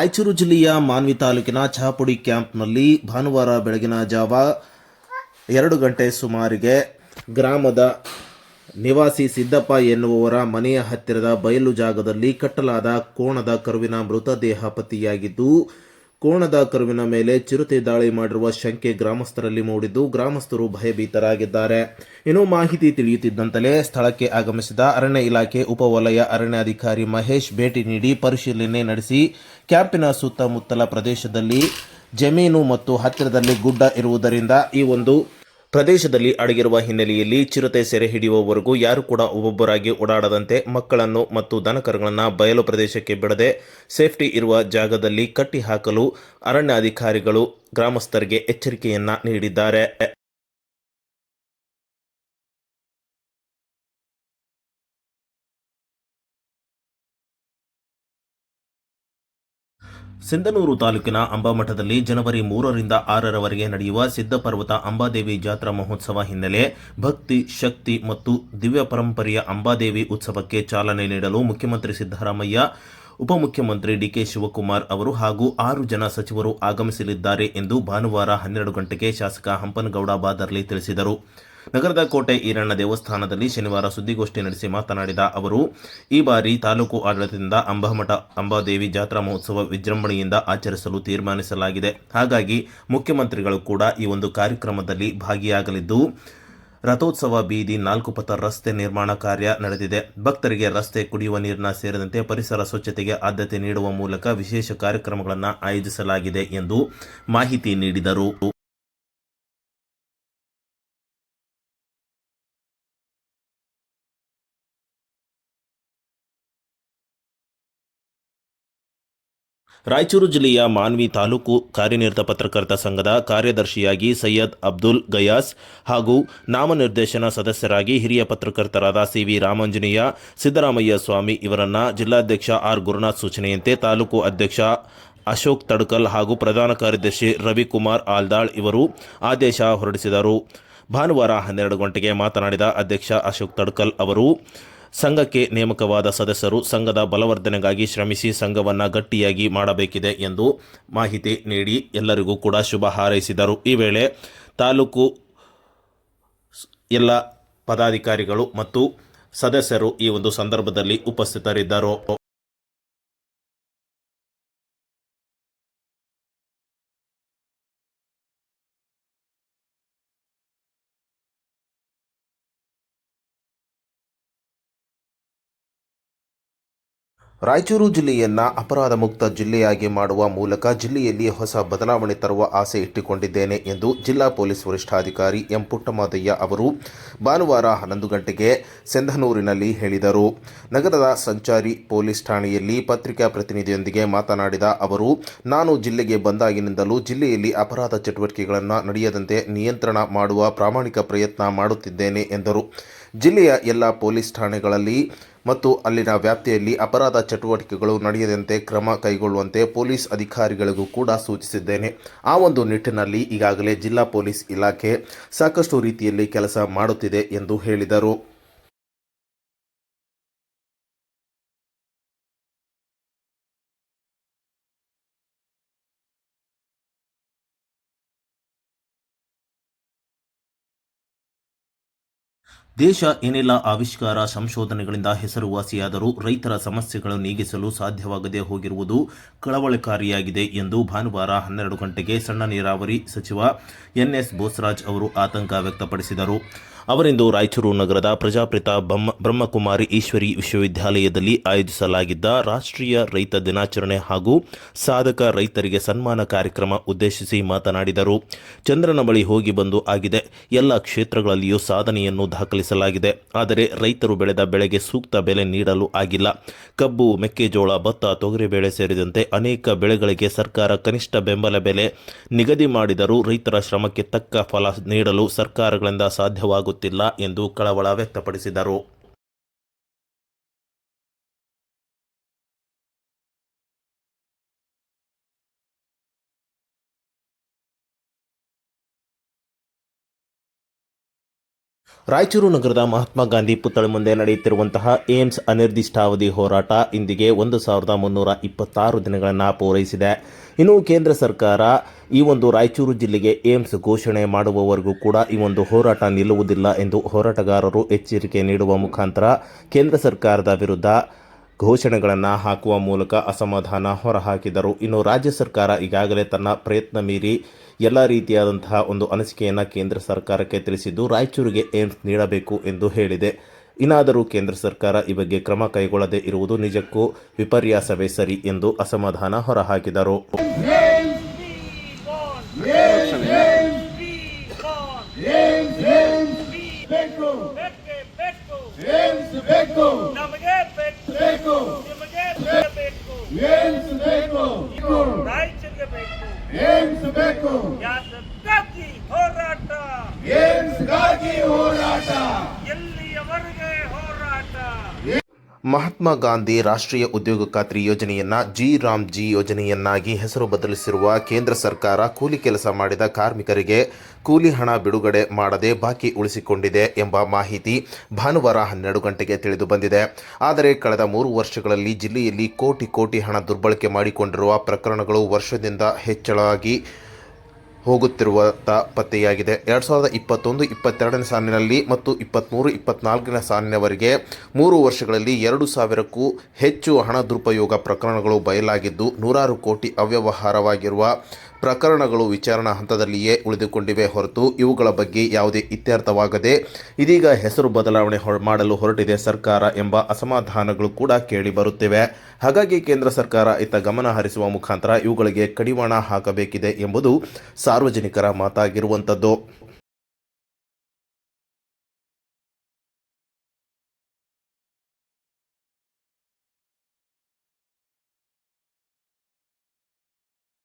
ರಾಯಚೂರು ಜಿಲ್ಲೆಯ ಮಾನ್ವಿ ತಾಲೂಕಿನ ಚಹಾಪುಡಿ ಕ್ಯಾಂಪ್ನಲ್ಲಿ ಭಾನುವಾರ ಬೆಳಗಿನ ಜಾವ 2 ಗಂಟೆ ಸುಮಾರಿಗೆ ಗ್ರಾಮದ ನಿವಾಸಿ ಸಿದ್ದಪ್ಪ ಎನ್ನುವವರ ಮನೆಯ ಹತ್ತಿರದ ಬಯಲು ಜಾಗದಲ್ಲಿ ಕಟ್ಟಲಾದ ಕೋಣದ ಕರುವಿನ ಮೃತದೇಹ ಪತ್ತೆಯಾಗಿದ್ದು, ಕೋಣದ ಕರುವಿನ ಮೇಲೆ ಚಿರತೆ ದಾಳಿ ಮಾಡಿರುವ ಶಂಕೆ ಗ್ರಾಮಸ್ಥರಲ್ಲಿ ಮೂಡಿದ್ದು, ಗ್ರಾಮಸ್ಥರು ಭಯಭೀತರಾಗಿದ್ದಾರೆ. ಇನ್ನು ಮಾಹಿತಿ ತಿಳಿಯುತ್ತಿದ್ದಂತಲೇ ಸ್ಥಳಕ್ಕೆ ಆಗಮಿಸಿದ ಅರಣ್ಯ ಇಲಾಖೆ ಉಪವಲಯ ಅರಣ್ಯಾಧಿಕಾರಿ ಮಹೇಶ್ ಭೇಟಿ ನೀಡಿ ಪರಿಶೀಲನೆ ನಡೆಸಿ ಕ್ಯಾಂಪಿನ ಸುತ್ತಮುತ್ತಲ ಪ್ರದೇಶದಲ್ಲಿ ಜಮೀನು ಮತ್ತು ಹತ್ತಿರದಲ್ಲಿ ಗುಡ್ಡ ಇರುವುದರಿಂದ ಈ ಒಂದು ಪ್ರದೇಶದಲ್ಲಿ ಅಡಗಿರುವ ಹಿನ್ನೆಲೆಯಲ್ಲಿ ಚಿರತೆ ಸೆರೆ ಹಿಡಿಯುವವರೆಗೂ ಯಾರು ಕೂಡ ಒಬ್ಬೊಬ್ಬರಾಗಿ ಓಡಾಡದಂತೆ ಮಕ್ಕಳನ್ನು ಮತ್ತು ದನಕರುಗಳನ್ನು ಬಯಲು ಪ್ರದೇಶಕ್ಕೆ ಬಿಡದೆ ಸೇಫ್ಟಿ ಇರುವ ಜಾಗದಲ್ಲಿ ಕಟ್ಟಿ ಹಾಕಲು ಅರಣ್ಯಾಧಿಕಾರಿಗಳು ಗ್ರಾಮಸ್ಥರಿಗೆ ಎಚ್ಚರಿಕೆಯನ್ನ ನೀಡಿದ್ದಾರೆ. ಸಿಂಧನೂರು ತಾಲೂಕಿನ ಅಂಬಾಮಠದಲ್ಲಿ ಜನವರಿ 3ರಿಂದ 6ರವರೆಗೆ ನಡೆಯುವ ಸಿದ್ಧಪರ್ವತ ಅಂಬಾದೇವಿ ಜಾತ್ರಾ ಮಹೋತ್ಸವ ಹಿನ್ನೆಲೆ ಭಕ್ತಿ, ಶಕ್ತಿ ಮತ್ತು ದಿವ್ಯ ಪರಂಪರೆಯ ಅಂಬಾದೇವಿ ಉತ್ಸವಕ್ಕೆ ಚಾಲನೆ ನೀಡಲು ಮುಖ್ಯಮಂತ್ರಿ ಸಿದ್ದರಾಮಯ್ಯ, ಉಪಮುಖ್ಯಮಂತ್ರಿ ಡಿಕೆ ಶಿವಕುಮಾರ್ ಅವರು ಹಾಗೂ 6 ಜನ ಸಚಿವರು ಆಗಮಿಸಲಿದ್ದಾರೆ ಎಂದು ಭಾನುವಾರ 12 ಗಂಟೆಗೆ ಶಾಸಕ ಹಂಪನಗೌಡ ಬಾದರ್ಲಿ ತಿಳಿಸಿದರು. ನಗರದ ಕೋಟೆ ಈರಣ್ಣ ದೇವಸ್ಥಾನದಲ್ಲಿ ಶನಿವಾರ ಸುದ್ದಿಗೋಷ್ಠಿ ನಡೆಸಿ ಮಾತನಾಡಿದ ಅವರು, ಈ ಬಾರಿ ತಾಲೂಕು ಆಡಳಿತದಿಂದ ಅಂಬಾಮಠ ಅಂಬಾದೇವಿ ಜಾತ್ರಾ ಮಹೋತ್ಸವ ವಿಜೃಂಭಣೆಯಿಂದ ಆಚರಿಸಲು ತೀರ್ಮಾನಿಸಲಾಗಿದೆ. ಹಾಗಾಗಿ ಮುಖ್ಯಮಂತ್ರಿಗಳು ಕೂಡ ಈ ಒಂದು ಕಾರ್ಯಕ್ರಮದಲ್ಲಿ ಭಾಗಿಯಾಗಲಿದ್ದು, ರಥೋತ್ಸವ ಬೀದಿ 4 ಪಥ ರಸ್ತೆ ನಿರ್ಮಾಣ ಕಾರ್ಯ ನಡೆದಿದೆ. ಭಕ್ತರಿಗೆ ರಸ್ತೆ, ಕುಡಿಯುವ ನೀರಿನ ಸೇರಿದಂತೆ ಪರಿಸರ ಸ್ವಚ್ಛತೆಗೆ ಆದ್ಯತೆ ನೀಡುವ ಮೂಲಕ ವಿಶೇಷ ಕಾರ್ಯಕ್ರಮಗಳನ್ನು ಆಯೋಜಿಸಲಾಗಿದೆ ಎಂದು ಮಾಹಿತಿ ನೀಡಿದರು. ರಾಯಚೂರು ಜಿಲ್ಲೆಯ ಮಾನ್ವಿ ತಾಲೂಕು ಕಾರ್ಯನಿರತ ಪತ್ರಕರ್ತ ಸಂಘದ ಕಾರ್ಯದರ್ಶಿಯಾಗಿ ಸೈಯದ್ ಅಬ್ದುಲ್ ಗಯಾಸ್ ಹಾಗೂ ನಾಮನಿರ್ದೇಶನ ಸದಸ್ಯರಾಗಿ ಹಿರಿಯ ಪತ್ರಕರ್ತರಾದ ಸಿವಿ ರಾಮಾಂಜನೇಯ, ಸಿದ್ದರಾಮಯ್ಯ ಸ್ವಾಮಿ ಇವರನ್ನ ಜಿಲ್ಲಾಧ್ಯಕ್ಷ ಆರ್ ಗುರುನಾಥ್ ಸೂಚನೆಯಂತೆ ತಾಲೂಕು ಅಧ್ಯಕ್ಷ ಅಶೋಕ್ ತಡ್ಕಲ್ ಹಾಗೂ ಪ್ರಧಾನ ಕಾರ್ಯದರ್ಶಿ ರವಿಕುಮಾರ್ ಆಲ್ದಾಳ್ ಇವರು ಆದೇಶ ಹೊರಡಿಸಿದರು. ಭಾನುವಾರ 12 ಗಂಟೆಗೆ ಮಾತನಾಡಿದ ಅಧ್ಯಕ್ಷ ಅಶೋಕ್ ತಡ್ಕಲ್ ಅವರು, ಸಂಘಕ್ಕೆ ನೇಮಕವಾದ ಸದಸ್ಯರು ಸಂಘದ ಬಲವರ್ಧನೆಗಾಗಿ ಶ್ರಮಿಸಿ ಸಂಘವನ್ನು ಗಟ್ಟಿಯಾಗಿ ಮಾಡಬೇಕಿದೆ ಎಂದು ಮಾಹಿತಿ ನೀಡಿ ಎಲ್ಲರಿಗೂ ಕೂಡ ಶುಭ ಹಾರೈಸಿದರು. ಈ ವೇಳೆ ತಾಲೂಕು ಎಲ್ಲ ಪದಾಧಿಕಾರಿಗಳು ಮತ್ತು ಸದಸ್ಯರು ಈ ಒಂದು ಸಂದರ್ಭದಲ್ಲಿ ಉಪಸ್ಥಿತರಿದ್ದರು. ರಾಯಚೂರು ಜಿಲ್ಲೆಯನ್ನು ಅಪರಾಧ ಮುಕ್ತ ಜಿಲ್ಲೆಯಾಗಿ ಮಾಡುವ ಮೂಲಕ ಜಿಲ್ಲೆಯಲ್ಲಿ ಹೊಸ ಬದಲಾವಣೆ ತರುವ ಆಸೆ ಇಟ್ಟುಕೊಂಡಿದ್ದೇನೆ ಎಂದು ಜಿಲ್ಲಾ ಪೊಲೀಸ್ ವರಿಷ್ಠಾಧಿಕಾರಿ ಎಂ ಪುಟ್ಟಮಾದಯ್ಯ ಅವರು ಭಾನುವಾರ 11 ಗಂಟೆಗೆ ಸಿಂಧನೂರಿನಲ್ಲಿ ಹೇಳಿದರು. ನಗರದ ಸಂಚಾರಿ ಪೊಲೀಸ್ ಠಾಣೆಯಲ್ಲಿ ಪತ್ರಿಕಾ ಪ್ರತಿನಿಧಿಯೊಂದಿಗೆ ಮಾತನಾಡಿದ ಅವರು, ನಾನು ಜಿಲ್ಲೆಗೆ ಬಂದಾಗಿನಿಂದಲೂ ಜಿಲ್ಲೆಯಲ್ಲಿ ಅಪರಾಧ ಚಟುವಟಿಕೆಗಳನ್ನು ನಡೆಯದಂತೆ ನಿಯಂತ್ರಣ ಮಾಡುವ ಪ್ರಾಮಾಣಿಕ ಪ್ರಯತ್ನ ಮಾಡುತ್ತಿದ್ದೇನೆ ಎಂದರು. ಜಿಲ್ಲೆಯ ಎಲ್ಲ ಪೊಲೀಸ್ ಠಾಣೆಗಳಲ್ಲಿ ಮತ್ತು ಅಲ್ಲಿನ ವ್ಯಾಪ್ತಿಯಲ್ಲಿ ಅಪರಾಧ ಚಟುವಟಿಕೆಗಳು ನಡೆಯದಂತೆ ಕ್ರಮ ಕೈಗೊಳ್ಳುವಂತೆ ಪೊಲೀಸ್ ಅಧಿಕಾರಿಗಳಿಗೂ ಕೂಡ ಸೂಚಿಸಿದ್ದೇನೆ. ಆ ಒಂದು ನಿಟ್ಟಿನಲ್ಲಿ ಈಗಾಗಲೇ ಜಿಲ್ಲಾ ಪೊಲೀಸ್ ಇಲಾಖೆ ಸಾಕಷ್ಟು ರೀತಿಯಲ್ಲಿ ಕೆಲಸ ಮಾಡುತ್ತಿದೆ ಎಂದು ಹೇಳಿದರು. ದೇಶ ಏನೆಲ್ಲ ಆವಿಷ್ಕಾರ, ಸಂಶೋಧನೆಗಳಿಂದ ಹೆಸರುವಾಸಿಯಾದರೂ ರೈತರ ಸಮಸ್ಯೆಗಳು ನೀಗಿಸಲು ಸಾಧ್ಯವಾಗದೇ ಹೋಗಿರುವುದು ಕಳವಳಕಾರಿಯಾಗಿದೆ ಎಂದು ಭಾನುವಾರ 12 ಗಂಟೆಗೆ ಸಣ್ಣ ನೀರಾವರಿ ಸಚಿವ ಎನ್.ಎಸ್. ಬೋಸರಾಜ್ ಅವರು ಆತಂಕ ವ್ಯಕ್ತಪಡಿಸಿದರು. ಅವರಿಂದು ರಾಯಚೂರು ನಗರದ ಪ್ರಜಾಪಿತ ಬ್ರಹ್ಮಕುಮಾರಿ ಈಶ್ವರಿ ವಿಶ್ವವಿದ್ಯಾಲಯದಲ್ಲಿ ಆಯೋಜಿಸಲಾಗಿದ್ದ ರಾಷ್ಟ್ರೀಯ ರೈತ ದಿನಾಚರಣೆ ಹಾಗೂ ಸಾಧಕ ರೈತರಿಗೆ ಸನ್ಮಾನ ಕಾರ್ಯಕ್ರಮ ಉದ್ದೇಶಿಸಿ ಮಾತನಾಡಿದರು. ಚಂದ್ರನ ಬಳಿ ಹೋಗಿ ಬಂದು ಆಗಿದೆ. ಎಲ್ಲ ಕ್ಷೇತ್ರಗಳಲ್ಲಿಯೂ ಸಾಧನೆಯನ್ನು ದಾಖಲಿಸಲಾಗಿದೆ. ಆದರೆ ರೈತರು ಬೆಳೆದ ಬೆಳೆಗೆ ಸೂಕ್ತ ಬೆಲೆ ನೀಡಲು ಆಗಿಲ್ಲ. ಕಬ್ಬು, ಮೆಕ್ಕೆಜೋಳ, ಭತ್ತ, ತೊಗರಿಬೇಳೆ ಸೇರಿದಂತೆ ಅನೇಕ ಬೆಳೆಗಳಿಗೆ ಸರ್ಕಾರ ಕನಿಷ್ಠ ಬೆಂಬಲ ಬೆಲೆ ನಿಗದಿ ಮಾಡಿದರೂ ರೈತರ ಶ್ರಮಕ್ಕೆ ತಕ್ಕ ಫಲ ನೀಡಲು ಸರ್ಕಾರಗಳಿಂದ ಸಾಧ್ಯವಾಗುತ್ತಿಲ್ಲ ಎಂದು ಕಳವಳ ವ್ಯಕ್ತಪಡಿಸಿದರು. ರಾಯಚೂರು ನಗರದ ಮಹಾತ್ಮ ಗಾಂಧಿ ಪುತ್ಥಳಿ ಮುಂದೆ ನಡೆಯುತ್ತಿರುವಂತಹ ಏಮ್ಸ್ ಅನಿರ್ದಿಷ್ಟಾವಧಿ ಹೋರಾಟ ಇಂದಿಗೆ 1326 ದಿನಗಳನ್ನು ಪೂರೈಸಿದೆ. ಇನ್ನು ಕೇಂದ್ರ ಸರ್ಕಾರ ಈ ಒಂದು ರಾಯಚೂರು ಜಿಲ್ಲೆಗೆ ಏಮ್ಸ್ ಘೋಷಣೆ ಮಾಡುವವರೆಗೂ ಕೂಡ ಈ ಒಂದು ಹೋರಾಟ ನಿಲ್ಲುವುದಿಲ್ಲ ಎಂದು ಹೋರಾಟಗಾರರು ಎಚ್ಚರಿಕೆ ನೀಡುವ ಮುಖಾಂತರ ಕೇಂದ್ರ ಸರ್ಕಾರದ ವಿರುದ್ಧ ಘೋಷಣೆಗಳನ್ನು ಹಾಕುವ ಮೂಲಕ ಅಸಮಾಧಾನ ಹೊರಹಾಕಿದರು. ಇನ್ನು ರಾಜ್ಯ ಸರ್ಕಾರ ಈಗಾಗಲೇ ತನ್ನ ಪ್ರಯತ್ನ ಮೀರಿ ಎಲ್ಲ ರೀತಿಯಾದಂತಹ ಒಂದು ಅನಿಸಿಕೆಯನ್ನು ಕೇಂದ್ರ ಸರ್ಕಾರಕ್ಕೆ ತಿಳಿಸಿದ್ದು ರಾಯಚೂರಿಗೆ ಏಮ್ಸ್ ನೀಡಬೇಕು ಎಂದು ಹೇಳಿದೆ. ಇನ್ನಾದರೂ ಕೇಂದ್ರ ಸರ್ಕಾರ ಈ ಬಗ್ಗೆ ಕ್ರಮ ಕೈಗೊಳ್ಳದೇ ಇರುವುದು ನಿಜಕ್ಕೂ ವಿಪರ್ಯಾಸವೇ ಸರಿ ಎಂದು ಅಸಮಾಧಾನ ಹೊರಹಾಕಿದರು. ಮಹಾತ್ಮ ಗಾಂಧಿ ರಾಷ್ಟ್ರೀಯ ಉದ್ಯೋಗ ಖಾತ್ರಿ ಯೋಜನೆಯನ್ನ ಜಿ ಯೋಜನೆಯನ್ನಾಗಿ ಹೆಸರು ಬದಲಿಸಿರುವ ಕೇಂದ್ರ ಸರ್ಕಾರ ಕೂಲಿ ಕೆಲಸ ಮಾಡಿದ ಕಾರ್ಮಿಕರಿಗೆ ಕೂಲಿ ಹಣ ಬಿಡುಗಡೆ ಮಾಡದೆ ಬಾಕಿ ಉಳಿಸಿಕೊಂಡಿದೆ ಎಂಬ ಮಾಹಿತಿ ಭಾನುವಾರ 12 ಗಂಟೆಗೆ ತಿಳಿದು ಬಂದಿದೆ. ಆದರೆ ಕಳೆದ 3 ವರ್ಷಗಳಲ್ಲಿ ಜಿಲ್ಲೆಯಲ್ಲಿ ಕೋಟಿ ಹಣ ದುರ್ಬಳಕೆ ಮಾಡಿಕೊಂಡಿರುವ ಪ್ರಕರಣಗಳು ವರ್ಷದಿಂದ ಹೆಚ್ಚಳವಾಗಿ ಹೋಗುತ್ತಿರುವ ಪತ್ತೆಯಾಗಿದೆ. 2021-22ನೇ ಸಾಲಿನಲ್ಲಿ ಮತ್ತು 23-24ನೇ ಸಾಲಿನವರೆಗೆ 3 ವರ್ಷಗಳಲ್ಲಿ 2,000ಕ್ಕೂ ಹೆಚ್ಚು ಹಣ ದುರುಪಯೋಗ ಪ್ರಕರಣಗಳು ಬಯಲಾಗಿದ್ದು, ನೂರಾರು ಕೋಟಿ ಅವ್ಯವಹಾರವಾಗಿರುವ ಪ್ರಕರಣಗಳು ವಿಚಾರಣಾ ಹಂತದಲ್ಲಿಯೇ ಉಳಿದುಕೊಂಡಿವೆ ಹೊರತು ಇವುಗಳ ಬಗ್ಗೆ ಯಾವುದೇ ಇತ್ಯರ್ಥವಾಗದೆ ಇದೀಗ ಹೆಸರು ಬದಲಾವಣೆ ಮಾಡಲು ಹೊರಟಿದೆ ಸರ್ಕಾರ ಎಂಬ ಅಸಮಾಧಾನಗಳು ಕೂಡ ಕೇಳಿಬರುತ್ತಿವೆ. ಹಾಗಾಗಿ ಕೇಂದ್ರ ಸರ್ಕಾರ ಇತ್ತ ಗಮನ ಹರಿಸುವ ಮುಖಾಂತರ ಇವುಗಳಿಗೆ ಕಡಿವಾಣ ಹಾಕಬೇಕಿದೆ ಎಂಬುದು ಸಾರ್ವಜನಿಕರ ಮಾತಾಗಿರುವಂಥದ್ದು.